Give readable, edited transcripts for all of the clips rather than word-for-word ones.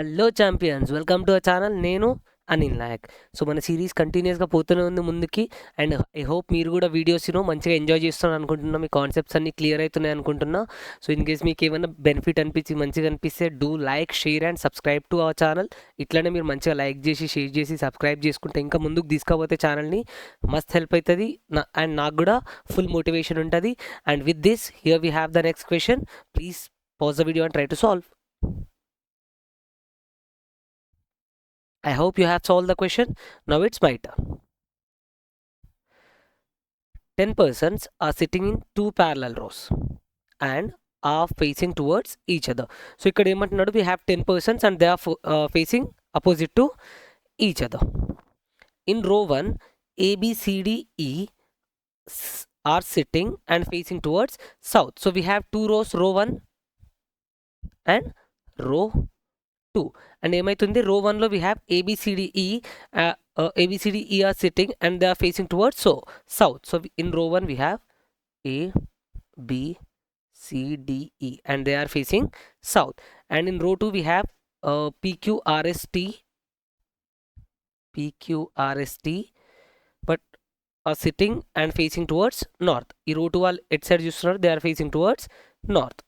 Hello champions, welcome to our channel. నేను Anil Naik. So మన series కంటిన్యూస్గా పోతూనే ఉంది ముందుకి. అండ్ ఐ హోప్ మీరు కూడా వీడియోస్ను మంచిగా ఎంజాయ్ చేస్తున్నారు అనుకుంటున్నా. మీ కాన్సెప్ట్స్ అన్నీ క్లియర్ అవుతున్నాయి అనుకుంటున్నా. సో ఇన్ కేస్ మీకు ఏమైనా బెనిఫిట్ అనిపించి మంచిగా అనిపిస్తే do like, share and subscribe to our channel. ఇట్లానే మీరు మంచిగా లైక్ చేసి, షేర్ చేసి, సబ్స్క్రైబ్ చేసుకుంటే ఇంకా ముందుకు తీసుకుపోతే ఛానల్ని మస్త్ హెల్ప్ అవుతుంది. అండ్ నాకు కూడా ఫుల్ మోటివేషన్ ఉంటుంది. And with this here we have the next question. Please pause the video and try to solve. I hope you have solved the question. Now it's my turn. 10 persons are sitting in two parallel rows and are facing towards each other. So ikkada emantunnadu, we have 10 persons and they are facing opposite to each other. In row 1, A, B, C, D, E are sitting and facing towards south. So we have two rows, row 1 and row 2. And ఏమైతుంది, row 1 లో we have ABCDE. ABCDE are sitting and they are facing towards south. So in row 1 we have A, B, C, D, E and they are facing south. And in row 2 we have PQRST but are sitting and facing towards north. ఈ row 2 వాళ్ళు at side చూస్తున్నారు, they are facing towards north.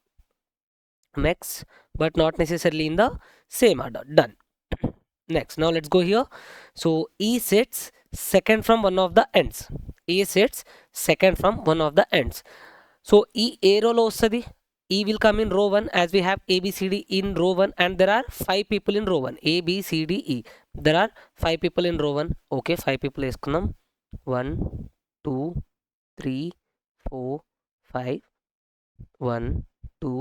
Next, but not necessarily in the same order. Done. Next, now let's go here. So E sits second from one of the ends. E sits second from one of the ends. So E a row lo ostadi. E will come in row 1 as we have A, B, C, D in row 1 and there are 5 people in row 1. A, B, C, D, E. There are 5 people in row 1. Okay, 5 people eskunnam. 1, 2, 3, 4, 5. 1, 2,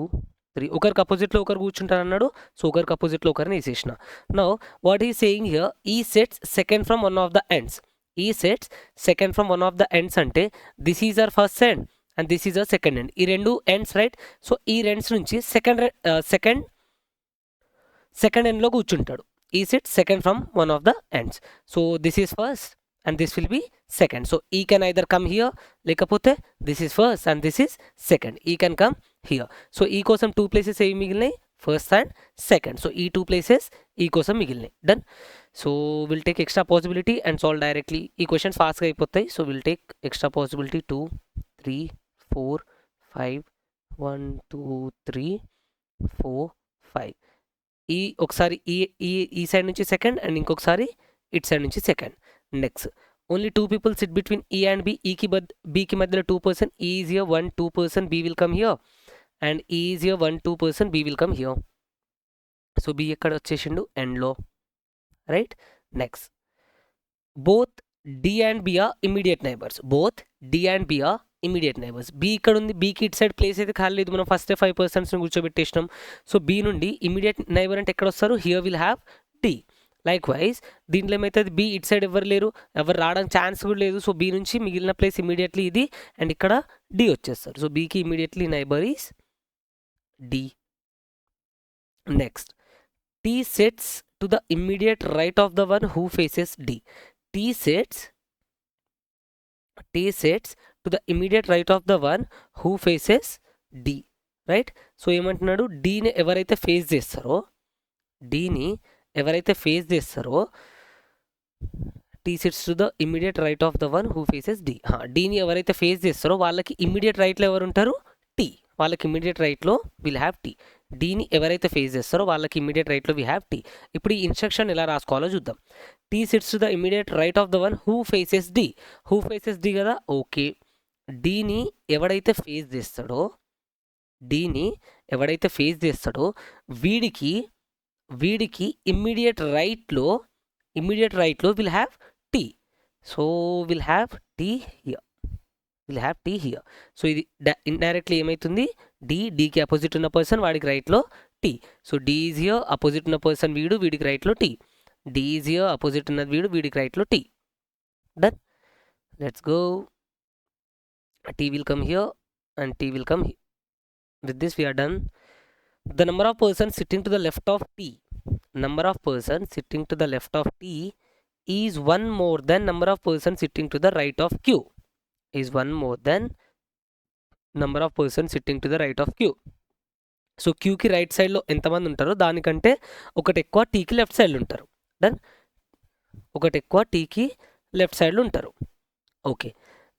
3. ఒకరికి అపోజిట్లో ఒకరు కూర్చుంటారు అన్నాడు. So ఒకరికి అపోజిట్లో ఒకరిని వేసేసిన. Now what he saying here, he sits second from one of the ends. He sits second from one of the ends అంటే this is our first end and this is our second end. ఈ రెండు ends right. So ఈ ends నుంచి second ఎండ్లో కూర్చుంటాడు. He sit second from one of the ends. So this is first and this will be second. So E can either come here, lekapothe this is first and this is second. E can come here. So E kosam two places evi migilnayi, first and second. So E two places E kosam migilnayi. Done. So we'll take extra possibility and solve directly. E questions fast ga ayipotayi. So we'll take extra possibility 2, 3, 4, 5. 1, 2, 3, 4, 5. E ఒకసారి ఈ side నుంచి second and ఇంకొకసారి it side నుంచి second. Next, only 2 people sit between E and B. B కి మధ్యలో 2 person. E is here, 1, 2 person. B will come here and E is here, 1, 2 person. B will come here. So B ఎక్కడ వచ్చేసిండు, ఎండ్లో right. Next, both D and B are immediate neighbors. Both D and B are immediate neighbors. B ఇక్కడ ఉంది, Bకి it side place అయితే ఖాళీ లేదు, మనం first 5 personsని కూర్చోబెట్టేసినాం. So B నుండి immediate neighbour అంటే ఎక్కడ వస్తారు, here will have D. Like wise దీంట్లో ఏమవుతుంది, బి ఇట్ సైడ్ ఎవరు లేరు, ఎవరు రావడానికి ఛాన్స్ కూడా లేదు. సో బి నుంచి మిగిలిన ప్లేస్ ఇమీడియట్లీ ఇది అండ్ ఇక్కడ డి వచ్చేస్తారు. సో బీకి immediately neighbour is D. Next, T sits to the immediate right of the one who faces D. T sits to the immediate right of the one who faces D right. So ఏమంటున్నాడు, డీని ఎవరైతే face చేస్తారో T sits to the immediate right of the one who faces D. డీని ఎవరైతే face చేస్తారో వాళ్ళకి immediate రైట్లో ఎవరు ఉంటారు, టీ. వాళ్ళకి ఇమ్మీడియట్ రైట్లో విల్ హ్యావ్ టీ. డీని ఎవరైతే ఫేస్ చేస్తారో వాళ్ళకి ఇమ్మీడియట్ రైట్లో వీ హ్యావ్ టీ. ఇప్పుడు ఈ ఇన్స్ట్రక్షన్ ఎలా రాసుకోవాలో చూద్దాం. T sits to the immediate right of the one who faces D. Who faces D కదా, ఓకే. డీని ఎవడైతే ఫేస్ చేస్తాడో వీడికి ఇమ్మీడియట్ రైట్లో will have T. So will have T here. So ఇది ఇండైరెక్ట్లీ ఏమవుతుంది, డీకి అపోజిట్ ఉన్న పర్సన్ వాడికి రైట్లో T. So D is here, opposite ఉన్న పర్సన్ వీడికి రైట్లో T. D is here, opposite ఉన్నది వీడికి రైట్లో T. Done. Let's go. T will come here and T will come here. With this we are done. The number of persons sitting to the left of T is one more than number of persons sitting to the right of Q. So క్యూకి right సైడ్లో ఎంతమంది ఉంటారో దానికంటే ఒకటి ఎక్కువ టీకి left సైడ్లో ఉంటారు. డన్. ఒకటి ఎక్కువ టీకి లెఫ్ట్ సైడ్లో ఉంటారు. Okay,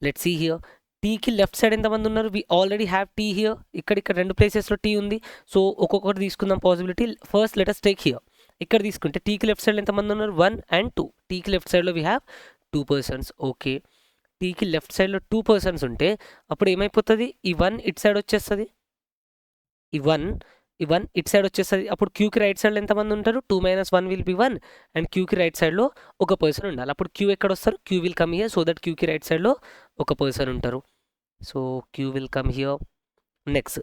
let's see here. టీకి లెఫ్ట్ సైడ్ ఎంతమంది ఉన్నారు? We already have T here. ఇక్కడ రెండు ప్లేసెస్లో టీ ఉంది. సో ఒక్కొక్కటి తీసుకుందాం possibility. First let us take here. ఇక్కడ తీసుకుంటే టీకి లెఫ్ట్ సైడ్ ఎంతమంది ఉన్నారు? 1 and 2. టీకి లెఫ్ట్ సైడ్లో వీ హ్యావ్ 2 persons. ఓకే, టీకి లెఫ్ట్ సైడ్లో 2 persons ఉంటే అప్పుడు ఏమైపోతుంది? ఈ 1 ఇటు సైడ్ వచ్చేస్తుంది, ఈ వన్ ఇటు సైడ్ వచ్చేస్తుంది. అప్పుడు క్యూకి రైట్ సైడ్లో ఎంతమంది ఉంటారు? 2 - 1 విల్ బి 1. అండ్ క్యూకి రైట్ సైడ్లో ఒక పర్సన్ ఉండాలి. అప్పుడు క్యూ ఎక్కడ వస్తారు? Q will come here. So that క్యూకి రైట్ సైడ్లో ఒక పర్సన్ ఉంటారు. So Q will come here. Next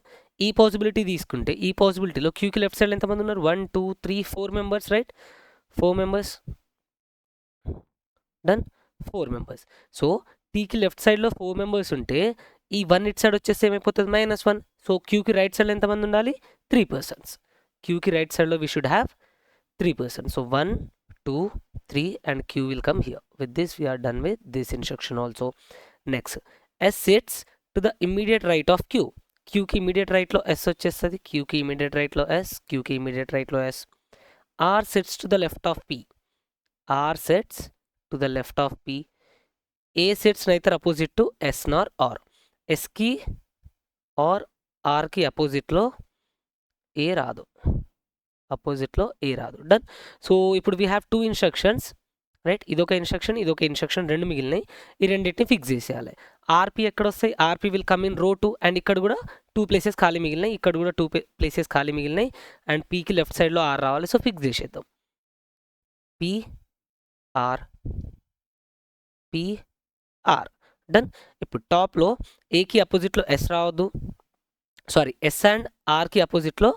ఈ పాసిబిలిటీ తీసుకుంటే ఈ పాసిబిలిటీలో క్యూకి లెఫ్ట్ సైడ్ ఎంతమంది ఉన్నారు? 1 2 3 4 members, right? 4 members. Done. 4 members. So టీకి లెఫ్ట్ సైడ్లో 4 మెంబర్స్ ఉంటే ఈ 1 ఇటు సైడ్ వచ్చేస్తే ఏమైపోతుంది? -1. సో క్యూకి రైట్ సైడ్లో ఎంతమంది ఉండాలి? 3 persons. క్యూకి రైట్ సైడ్లో we should have 3 persons. So 1 2 3 and Q will come here. With this we are done with this instruction also. Next, S sits to the immediate right of Q. Q కి immediate right లో S వచ్చేస్తుంది. Q కి immediate right లో S, Q కి immediate right లో S. R sits to the left of P. R sits to the left of P. A sits neither opposite to S nor R. S కి or R కి అపోజిట్లో ఏ రాదు, అపోజిట్లో ఏ రాదు. Done. So ఇప్పుడు we have 2 instructions, right? ఇదొక instruction, ఇదొక instruction, 2 మిగిలినాయి. ఈ రెండింటిని fix చేసేయాలి. ఆర్పి ఎక్కడ వస్తాయి? ఆర్పి will come in row 2. And ఇక్కడ కూడా 2 places ఖాళీ మిగిలినాయి, ఇక్కడ కూడా 2 places ఖాళీ మిగిలినాయి. అండ్ పీకి లెఫ్ట్ సైడ్లో ఆర్ రావాలి. సో ఫిక్స్ చేసేద్దాం. PR PR. డన్. ఇప్పుడు టాప్లో ఏకి అపోజిట్లో ఎస్ రావద్దు, సారీ ఎస్ అండ్ ఆర్కి అపోజిట్లో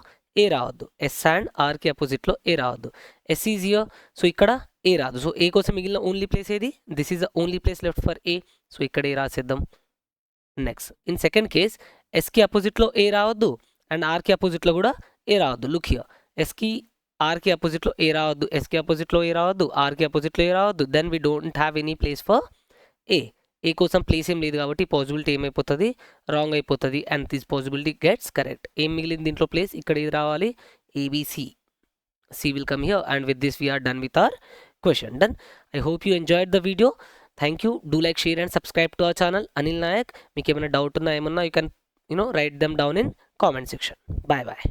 ఏ రావద్దు, ఎస్ అండ్ ఆర్కి అపోజిట్లో ఏ రావద్దు. Yes is here. సో ఇక్కడ ఏ రాదు. సో ఏ కోసం మిగిలిన ఓన్లీ ప్లేస్ ఏది? This is the only place left for a. So ఇక్కడ ఏ రాసేద్దాం. Next in second case ఎస్కి అపోజిట్లో A రావద్దు అండ్ ఆర్కి అపోజిట్లో కూడా ఏ రావద్దు. Look here. ఎస్కి ఆర్కి అపోజిట్లో ఏ రావద్దు, ఎస్కి అపోజిట్లో ఏ రావద్దు, ఆర్కి అపోజిట్లో ఏ రావద్దు. Then we don't have any place for A. A కోసం ప్లేస్ ఏం లేదు కాబట్టి పాసిబిలిటీ ఏమైపోతుంది? రాంగ్ అయిపోతుంది. And this possibility gets correct. ఏం మిగిలింది దీంట్లో ప్లేస్? ఇక్కడ ఇది రావాలి, A B C. C will come here. And with this we are done with our question. Done. I hope you enjoyed the video. Thank you. Do like, share and subscribe to our channel. Anil Nayak. Meek emana doubt unna you can write them down in comment section. Bye bye.